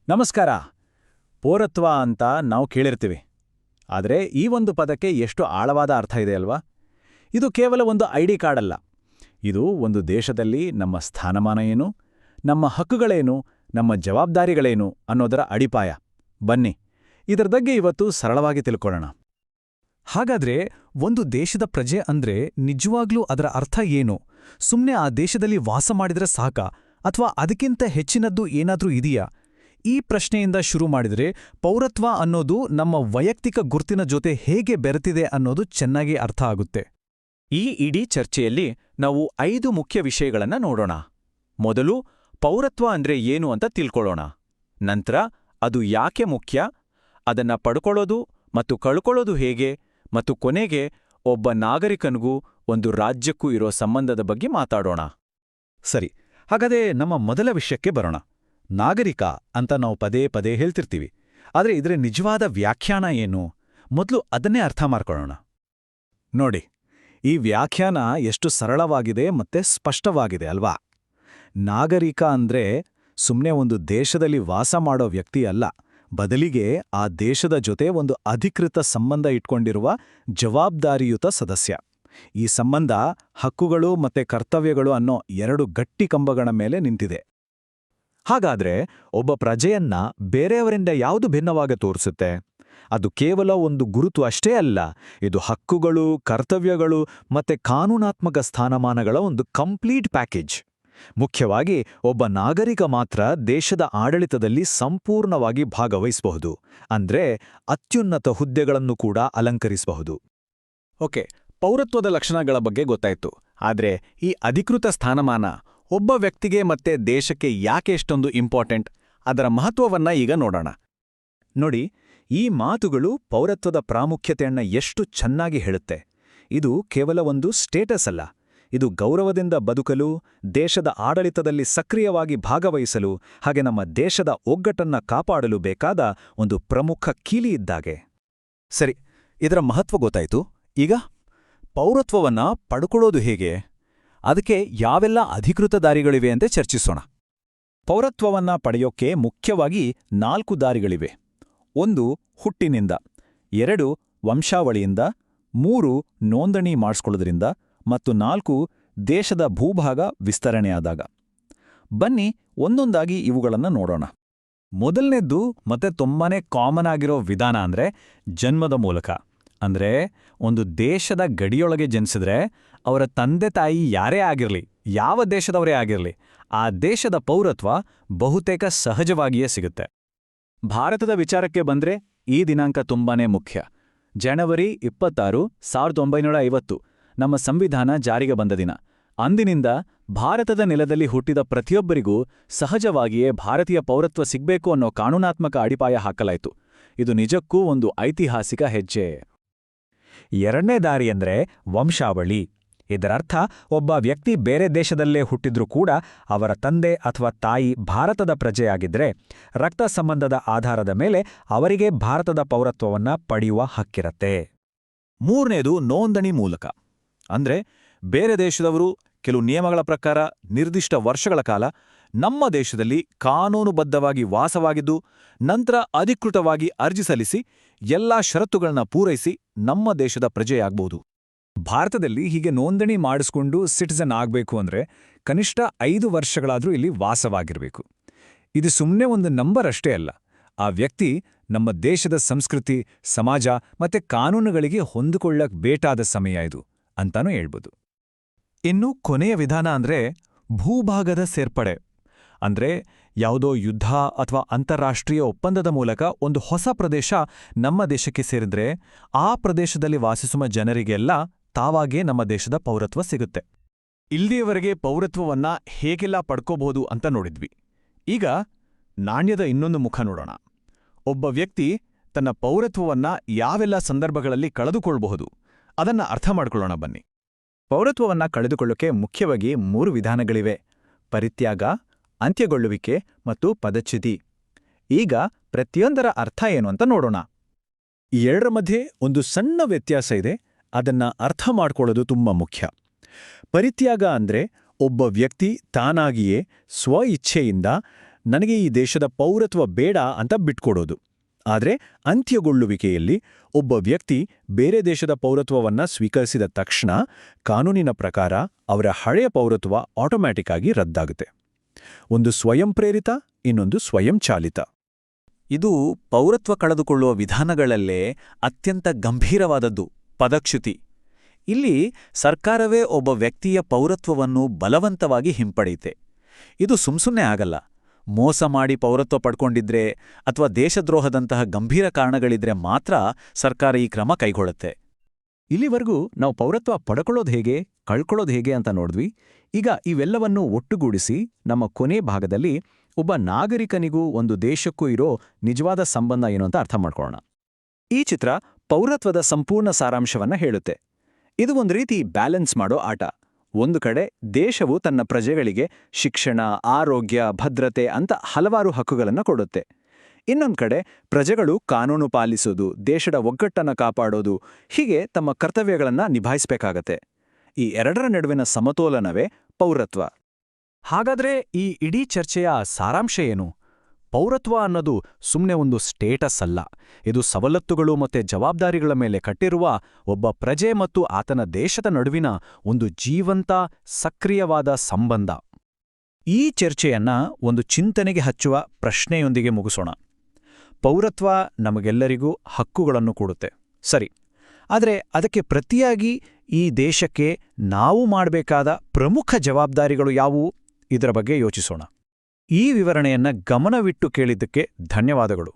ನಮಸ್ಕಾರ. ಪೌರತ್ವ ಅಂತ ನಾವು ಕೇಳಿರ್ತೀವಿ. ಆದರೆ ಈ ಒಂದು ಪದಕ್ಕೆ ಎಷ್ಟು ಆಳವಾದ ಅರ್ಥ ಇದೆ ಅಲ್ವಾ? ಇದು ಕೇವಲ ಒಂದು ಐಡಿ ಕಾರ್ಡ್ ಅಲ್ಲ. ಇದು ಒಂದು ದೇಶದಲ್ಲಿ ನಮ್ಮ ಸ್ಥಾನಮಾನ ಏನು, ನಮ್ಮ ಹಕ್ಕುಗಳೇನು, ನಮ್ಮ ಜವಾಬ್ದಾರಿಗಳೇನು ಅನ್ನೋದರ ಅಡಿಪಾಯ. ಬನ್ನಿ, ಇದರ ಬಗ್ಗೆ ಇವತ್ತು ಸರಳವಾಗಿ ತಿಳ್ಕೊಳ್ಳೋಣ. ಹಾಗಾದ್ರೆ ಒಂದು ದೇಶದ ಪ್ರಜೆ ಅಂದ್ರೆ ನಿಜವಾಗ್ಲೂ ಅದರ ಅರ್ಥ ಏನು? ಸುಮ್ನೆ ಆ ದೇಶದಲ್ಲಿ ವಾಸ ಮಾಡಿದ್ರೆ ಸಾಕಾ, ಅಥವಾ ಅದಕ್ಕಿಂತ ಹೆಚ್ಚಿನದ್ದು ಏನಾದ್ರೂ ಇದೆಯಾ? ಈ ಪ್ರಶ್ನೆಯಿಂದ ಶುರು ಮಾಡಿದ್ರೆ ಪೌರತ್ವ ಅನ್ನೋದು ನಮ್ಮ ವೈಯಕ್ತಿಕ ಗುರ್ತಿನ ಜೊತೆ ಹೇಗೆ ಬೆರೆತಿದೆ ಅನ್ನೋದು ಚೆನ್ನಾಗಿ ಅರ್ಥ ಆಗುತ್ತೆ. ಈ ಇಡೀ ಚರ್ಚೆಯಲ್ಲಿ ನಾವು 5 ಮುಖ್ಯ ವಿಷಯಗಳನ್ನ ನೋಡೋಣ. ಮೊದಲು ಪೌರತ್ವ ಅಂದ್ರೆ ಏನು ಅಂತ ತಿಳ್ಕೊಳ್ಳೋಣ. ನಂತರ ಅದು ಯಾಕೆ ಮುಖ್ಯ, ಅದನ್ನ ಪಡ್ಕೊಳ್ಳೋದು ಮತ್ತು ಕಳ್ಕೊಳ್ಳೋದು ಹೇಗೆ, ಮತ್ತು ಕೊನೆಗೆ ಒಬ್ಬ ನಾಗರಿಕನಿಗೂ ಒಂದು ರಾಜ್ಯಕ್ಕೂ ಇರೋ ಸಂಬಂಧದ ಬಗ್ಗೆ ಮಾತಾಡೋಣ. ಸರಿ, ಹಾಗಾದ್ರೆ ನಮ್ಮ ಮೊದಲ ವಿಷಯಕ್ಕೆ ಬರೋಣ. ನಾಗರಿಕ ಅಂತ ನಾವು ಪದೇ ಪದೇ ಹೇಳ್ತಿರ್ತೀವಿ. ಆದರೆ ಇದರ ನಿಜವಾದ ವ್ಯಾಖ್ಯಾನ ಏನು? ಮೊದಲು ಅದನ್ನೇ ಅರ್ಥ ಮಾಡ್ಕೊಳ್ಳೋಣ. ನೋಡಿ, ಈ ವ್ಯಾಖ್ಯಾನ ಎಷ್ಟು ಸರಳವಾಗಿದೆ ಮತ್ತೆ ಸ್ಪಷ್ಟವಾಗಿದೆ ಅಲ್ವಾ? ನಾಗರಿಕ ಅಂದ್ರೆ ಸುಮ್ನೆ ಒಂದು ದೇಶದಲ್ಲಿ ವಾಸ ಮಾಡೋ ವ್ಯಕ್ತಿ ಅಲ್ಲ, ಬದಲಿಗೆ ಆ ದೇಶದ ಜೊತೆ ಒಂದು ಅಧಿಕೃತ ಸಂಬಂಧ ಇಟ್ಕೊಂಡಿರುವ ಜವಾಬ್ದಾರಿಯುತ ಸದಸ್ಯ. ಈ ಸಂಬಂಧ ಹಕ್ಕುಗಳು ಮತ್ತೆ ಕರ್ತವ್ಯಗಳು ಅನ್ನೋ 2 ಗಟ್ಟಿ ಕಂಬಗಳ ಮೇಲೆ ನಿಂತಿದೆ. ಹಾಗಾದ್ರೆ ಒಬ್ಬ ಪ್ರಜೆಯನ್ನ ಬೇರೆಯವರಿಂದ ಯಾವುದು ಭಿನ್ನವಾಗ ತೋರಿಸುತ್ತೆ? ಅದು ಕೇವಲ ಒಂದು ಗುರುತು ಅಷ್ಟೇ ಅಲ್ಲ, ಇದು ಹಕ್ಕುಗಳು, ಕರ್ತವ್ಯಗಳು ಮತ್ತೆ ಕಾನೂನಾತ್ಮಕ ಸ್ಥಾನಮಾನಗಳ ಒಂದು ಕಂಪ್ಲೀಟ್ ಪ್ಯಾಕೇಜ್. ಮುಖ್ಯವಾಗಿ ಒಬ್ಬ ನಾಗರಿಕ ಮಾತ್ರ ದೇಶದ ಆಡಳಿತದಲ್ಲಿ ಸಂಪೂರ್ಣವಾಗಿ ಭಾಗವಹಿಸಬಹುದು, ಅಂದ್ರೆ ಅತ್ಯುನ್ನತ ಹುದ್ದೆಗಳನ್ನು ಕೂಡ ಅಲಂಕರಿಸಬಹುದು. ಓಕೆ, ಪೌರತ್ವದ ಲಕ್ಷಣಗಳ ಬಗ್ಗೆ ಗೊತ್ತಾಯ್ತು. ಆದ್ರೆ ಈ ಅಧಿಕೃತ ಸ್ಥಾನಮಾನ ಒಬ್ಬ ವ್ಯಕ್ತಿಗೆ ಮತ್ತೆ ದೇಶಕ್ಕೆ ಯಾಕೆ ಎಷ್ಟೊಂದು ಇಂಪಾರ್ಟೆಂಟ್, ಅದರ ಮಹತ್ವವನ್ನ ಈಗ ನೋಡೋಣ. ನೋಡಿ, ಈ ಮಾತುಗಳು ಪೌರತ್ವದ ಪ್ರಾಮುಖ್ಯತೆಯನ್ನ ಎಷ್ಟು ಚೆನ್ನಾಗಿ ಹೇಳುತ್ತೆ. ಇದು ಕೇವಲ ಒಂದು ಸ್ಟೇಟಸ್ ಅಲ್ಲ, ಇದು ಗೌರವದಿಂದ ಬದುಕಲು, ದೇಶದ ಆಡಳಿತದಲ್ಲಿ ಸಕ್ರಿಯವಾಗಿ ಭಾಗವಹಿಸಲು, ಹಾಗೆ ನಮ್ಮ ದೇಶದ ಒಗ್ಗಟ್ಟನ್ನ ಕಾಪಾಡಲು ಬೇಕಾದ ಒಂದು ಪ್ರಮುಖ ಕೀಲಿ ಇದ್ದಾಗೆ. ಸರಿ, ಇದರ ಮಹತ್ವ ಗೊತ್ತಾಯ್ತು. ಈಗ ಪೌರತ್ವವನ್ನ ಪಡ್ಕೊಳ್ಳೋದು ಹೇಗೆ, ಅದಕ್ಕೆ ಯಾವೆಲ್ಲ ಅಧಿಕೃತ ದಾರಿಗಳಿವೆ ಅಂತ ಚರ್ಚಿಸೋಣ. ಪೌರತ್ವವನ್ನ ಪಡೆಯೋಕ್ಕೆ ಮುಖ್ಯವಾಗಿ 4 ದಾರಿಗಳಿವೆ. 1 ಹುಟ್ಟಿನಿಂದ, 2 ವಂಶಾವಳಿಯಿಂದ, 3 ನೋಂದಣಿ ಮಾಡಿಸ್ಕೊಳ್ಳೋದ್ರಿಂದ, ಮತ್ತು 4 ದೇಶದ ಭೂಭಾಗ ವಿಸ್ತರಣೆಯಾದಾಗ. ಬನ್ನಿ ಒಂದೊಂದಾಗಿ ಇವುಗಳನ್ನು ನೋಡೋಣ. ಮೊದಲನೇದ್ದು ಮತ್ತೆ ತುಂಬಾನೇ ಕಾಮನ್ ಆಗಿರೋ ವಿಧಾನ ಅಂದ್ರೆ ಜನ್ಮದ ಮೂಲಕ. ಅಂದ್ರೆ ಒಂದು ದೇಶದ ಗಡಿಯೊಳಗೆ ಜನಿಸಿದ್ರೆ ಅವರ ತಂದೆ ತಾಯಿ ಯಾರೇ ಆಗಿರಲಿ, ಯಾವ ದೇಶದವರೇ ಆಗಿರಲಿ, ಆ ದೇಶದ ಪೌರತ್ವ ಬಹುತೇಕ ಸಹಜವಾಗಿಯೇ ಸಿಗುತ್ತೆ. ಭಾರತದ ವಿಚಾರಕ್ಕೆ ಬಂದ್ರೆ ಈ ದಿನಾಂಕ ತುಂಬಾನೇ ಮುಖ್ಯ. ಜನವರಿ 26, 1950 ನಮ್ಮ ಸಂವಿಧಾನ ಜಾರಿಗೆ ಬಂದ ದಿನ. ಅಂದಿನಿಂದ ಭಾರತದ ನೆಲದಲ್ಲಿ ಹುಟ್ಟಿದ ಪ್ರತಿಯೊಬ್ಬರಿಗೂ ಸಹಜವಾಗಿಯೇ ಭಾರತೀಯ ಪೌರತ್ವ ಸಿಗ್ಬೇಕು ಅನ್ನೋ ಕಾನೂನಾತ್ಮಕ ಅಡಿಪಾಯ ಹಾಕಲಾಯಿತು. ಇದು ನಿಜಕ್ಕೂ ಒಂದು ಐತಿಹಾಸಿಕ ಹೆಜ್ಜೆ. 2ನೇ ದಾರಿ ಅಂದ್ರೆ ವಂಶಾವಳಿ. ಇದರರ್ಥ ಒಬ್ಬ ವ್ಯಕ್ತಿ ಬೇರೆ ದೇಶದಲ್ಲೇ ಹುಟ್ಟಿದ್ರೂ ಕೂಡ ಅವರ ತಂದೆ ಅಥವಾ ತಾಯಿ ಭಾರತದ ಪ್ರಜೆಯಾಗಿದ್ರೆ ರಕ್ತ ಸಂಬಂಧದ ಆಧಾರದ ಮೇಲೆ ಅವರಿಗೆ ಭಾರತದ ಪೌರತ್ವವನ್ನ ಪಡೆಯುವ ಹಕ್ಕಿರತ್ತೆ. 3ನೇದು ನೋಂದಣಿ ಮೂಲಕ. ಅಂದ್ರೆ ಬೇರೆ ದೇಶದವರು ಕೆಲವು ನಿಯಮಗಳ ಪ್ರಕಾರ ನಿರ್ದಿಷ್ಟ ವರ್ಷಗಳ ಕಾಲ ನಮ್ಮ ದೇಶದಲ್ಲಿ ಕಾನೂನುಬದ್ಧವಾಗಿ ವಾಸವಾಗಿದ್ದು, ನಂತರ ಅಧಿಕೃತವಾಗಿ ಅರ್ಜಿ ಸಲ್ಲಿಸಿ ಎಲ್ಲಾ ಷರತ್ತುಗಳನ್ನ ಪೂರೈಸಿ ನಮ್ಮ ದೇಶದ ಪ್ರಜೆಯಾಗಬಹುದು. ಭಾರತದಲ್ಲಿ ಹೀಗೆ ನೋಂದಣಿ ಮಾಡಿಸ್ಕೊಂಡು ಸಿಟಿಸನ್ ಆಗ್ಬೇಕು ಅಂದ್ರೆ ಕನಿಷ್ಠ 5 ವರ್ಷಗಳಾದ್ರೂ ಇಲ್ಲಿ ವಾಸವಾಗಿರಬೇಕು. ಇದು ಸುಮ್ಮನೆ ಒಂದು ನಂಬರ್ ಅಷ್ಟೇ ಅಲ್ಲ, ಆ ವ್ಯಕ್ತಿ ನಮ್ಮ ದೇಶದ ಸಂಸ್ಕೃತಿ, ಸಮಾಜ ಮತ್ತೆ ಕಾನೂನುಗಳಿಗೆ ಹೊಂದಿಕೊಳ್ಳಕ್ ಬೇಕಾದ ಸಮಯ ಇದು ಅಂತಾನೂ ಹೇಳ್ಬೋದು. ಇನ್ನು ಕೊನೆಯ ವಿಧಾನ ಅಂದ್ರೆ ಭೂಭಾಗದ ಸೇರ್ಪಡೆ. ಅಂದ್ರೆ ಯಾವುದೋ ಯುದ್ಧ ಅಥವಾ ಅಂತಾರಾಷ್ಟ್ರೀಯ ಒಪ್ಪಂದದ ಮೂಲಕ ಒಂದು ಹೊಸ ಪ್ರದೇಶ ನಮ್ಮ ದೇಶಕ್ಕೆ ಸೇರಿದ್ರೆ ಆ ಪ್ರದೇಶದಲ್ಲಿ ವಾಸಿಸುವ ಜನರಿಗೆಲ್ಲ ತಾವಾಗೇ ನಮ್ಮ ದೇಶದ ಪೌರತ್ವ ಸಿಗುತ್ತೆ. ಇಲ್ಲಿಯವರೆಗೆ ಪೌರತ್ವವನ್ನ ಹೇಗೆಲ್ಲ ಪಡ್ಕೋಬಹುದು ಅಂತ ನೋಡಿದ್ವಿ. ಈಗ ನಾಣ್ಯದ ಇನ್ನೊಂದು ಮುಖ ನೋಡೋಣ. ಒಬ್ಬ ವ್ಯಕ್ತಿ ತನ್ನ ಪೌರತ್ವವನ್ನ ಯಾವೆಲ್ಲ ಸಂದರ್ಭಗಳಲ್ಲಿ ಕಳೆದುಕೊಳ್ಳಬಹುದು ಅದನ್ನ ಅರ್ಥ ಮಾಡ್ಕೊಳ್ಳೋಣ ಬನ್ನಿ. ಪೌರತ್ವವನ್ನ ಕಳೆದುಕೊಳ್ಳೋಕೆ ಮುಖ್ಯವಾಗಿ 3 ವಿಧಾನಗಳಿವೆ: ಪರಿತ್ಯಾಗ, ಅಂತ್ಯಗೊಳ್ಳುವಿಕೆ ಮತ್ತು ಪದಚ್ಯುತಿ. ಈಗ ಪ್ರತಿಯೊಂದರ ಅರ್ಥ ಏನು ಅಂತ ನೋಡೋಣ. ಈ 2ರ ಮಧ್ಯೆ ಒಂದು ಸಣ್ಣ ವ್ಯತ್ಯಾಸ ಇದೆ, ಅದನ್ನ ಅರ್ಥ ಮಾಡ್ಕೊಳ್ಳೋದು ತುಂಬಾ ಮುಖ್ಯ. ಪರಿತ್ಯಾಗ ಅಂದ್ರೆ ಒಬ್ಬ ವ್ಯಕ್ತಿ ತಾನಾಗಿಯೇ ಸ್ವ ಇಚ್ಛೆಯಿಂದ ನನಗೆ ಈ ದೇಶದ ಪೌರತ್ವ ಬೇಡ ಅಂತ ಬಿಟ್ಕೊಡೋದು. ಆದರೆ ಅಂತ್ಯಗೊಳ್ಳುವಿಕೆಯಲ್ಲಿ ಒಬ್ಬ ವ್ಯಕ್ತಿ ಬೇರೆ ದೇಶದ ಪೌರತ್ವವನ್ನ ಸ್ವೀಕರಿಸಿದ ತಕ್ಷಣ ಕಾನೂನಿನ ಪ್ರಕಾರ ಅವರ ಹಳೆಯ ಪೌರತ್ವ ಆಟೋಮ್ಯಾಟಿಕ್ ಆಗಿ ರದ್ದಾಗುತ್ತೆ. ಒಂದು ಸ್ವಯಂ ಪ್ರೇರಿತ, ಇನ್ನೊಂದು ಸ್ವಯಂಚಾಲಿತ. ಇದು ಪೌರತ್ವ ಕಳೆದುಕೊಳ್ಳುವ ವಿಧಾನಗಳಲ್ಲೇ ಅತ್ಯಂತ ಗಂಭೀರವಾದದ್ದು ಪದಚ್ಯುತಿ. ಇಲ್ಲಿ ಸರ್ಕಾರವೇ ಒಬ್ಬ ವ್ಯಕ್ತಿಯ ಪೌರತ್ವವನ್ನು ಬಲವಂತವಾಗಿ ಹಿಂಪಡೆಯುತ್ತೆ. ಇದು ಸುಮ್ಸುನ್ನೆ ಆಗಲ್ಲ. ಮೋಸ ಮಾಡಿ ಪೌರತ್ವ ಪಡ್ಕೊಂಡಿದ್ರೆ ಅಥವಾ ದೇಶದ್ರೋಹದಂತಹ ಗಂಭೀರ ಕಾರಣಗಳಿದ್ರೆ ಮಾತ್ರ ಸರ್ಕಾರ ಈ ಕ್ರಮ ಕೈಗೊಳ್ಳುತ್ತೆ. ಇಲ್ಲಿವರೆಗೂ ನಾವು ಪೌರತ್ವ ಪಡ್ಕೊಳ್ಳೋದು ಹೇಗೆ, ಕಳ್ಕೊಳ್ಳೋದು ಹೇಗೆ ಅಂತ ನೋಡಿದ್ವಿ. ಈಗ ಇವೆಲ್ಲವನ್ನೂ ಒಟ್ಟುಗೂಡಿಸಿ ನಮ್ಮ ಕೊನೆ ಭಾಗದಲ್ಲಿ ಒಬ್ಬ ನಾಗರಿಕನಿಗೂ ಒಂದು ದೇಶಕ್ಕೂ ಇರೋ ನಿಜವಾದ ಸಂಬಂಧ ಏನು ಅಂತ ಅರ್ಥ ಮಾಡ್ಕೊಳ್ಳೋಣ. ಈ ಚಿತ್ರ ಪೌರತ್ವದ ಸಂಪೂರ್ಣ ಸಾರಾಂಶವನ್ನ ಹೇಳುತ್ತೆ. ಇದು ಒಂದು ರೀತಿ ಬ್ಯಾಲೆನ್ಸ್ ಮಾಡೋ ಆಟ. ಒಂದು ಕಡೆ ದೇಶವು ತನ್ನ ಪ್ರಜೆಗಳಿಗೆ ಶಿಕ್ಷಣ, ಆರೋಗ್ಯ, ಭದ್ರತೆ ಅಂತ ಹಲವಾರು ಹಕ್ಕುಗಳನ್ನು ಕೊಡುತ್ತೆ. ಇನ್ನೊಂದು ಕಡೆ ಪ್ರಜೆಗಳು ಕಾನೂನು ಪಾಲಿಸೋದು, ದೇಶದ ಒಗ್ಗಟ್ಟನ್ನು ಕಾಪಾಡೋದು, ಹೀಗೆ ತಮ್ಮ ಕರ್ತವ್ಯಗಳನ್ನು ನಿಭಾಯಿಸಬೇಕಾಗತ್ತೆ. ಈ ಎರಡರ ನಡುವಿನ ಸಮತೋಲನವೇ ಪೌರತ್ವ. ಹಾಗಾದ್ರೆ ಈ ಇಡೀ ಚರ್ಚೆಯ ಸಾರಾಂಶ ಏನು? ಪೌರತ್ವ ಅನ್ನೋದು ಸುಮ್ಮನೆ ಒಂದು ಸ್ಟೇಟಸ್ ಅಲ್ಲ. ಇದು ಸವಲತ್ತುಗಳು ಮತ್ತೆ ಜವಾಬ್ದಾರಿಗಳ ಮೇಲೆ ಕಟ್ಟಿರುವ ಒಬ್ಬ ಪ್ರಜೆ ಮತ್ತು ಆತನ ದೇಶದ ನಡುವಿನ ಒಂದು ಜೀವಂತ, ಸಕ್ರಿಯವಾದ ಸಂಬಂಧ. ಈ ಚರ್ಚೆಯನ್ನ ಒಂದು ಚಿಂತನೆಗೆ ಹಚ್ಚುವ ಪ್ರಶ್ನೆಯೊಂದಿಗೆ ಮುಗಿಸೋಣ. ಪೌರತ್ವ ನಮಗೆಲ್ಲರಿಗೂ ಹಕ್ಕುಗಳನ್ನು ಕೊಡುತ್ತೆ, ಸರಿ. ಆದರೆ ಅದಕ್ಕೆ ಪ್ರತಿಯಾಗಿ ಈ ದೇಶಕ್ಕೆ ನಾವು ಮಾಡಬೇಕಾದ ಪ್ರಮುಖ ಜವಾಬ್ದಾರಿಗಳು ಯಾವುವು? ಇದರ ಬಗ್ಗೆ ಯೋಚಿಸೋಣ. ಈ ವಿವರಣೆಯನ್ನ ಗಮನವಿಟ್ಟು ಕೇಳಿದ್ದಕ್ಕೆ ಧನ್ಯವಾದಗಳು.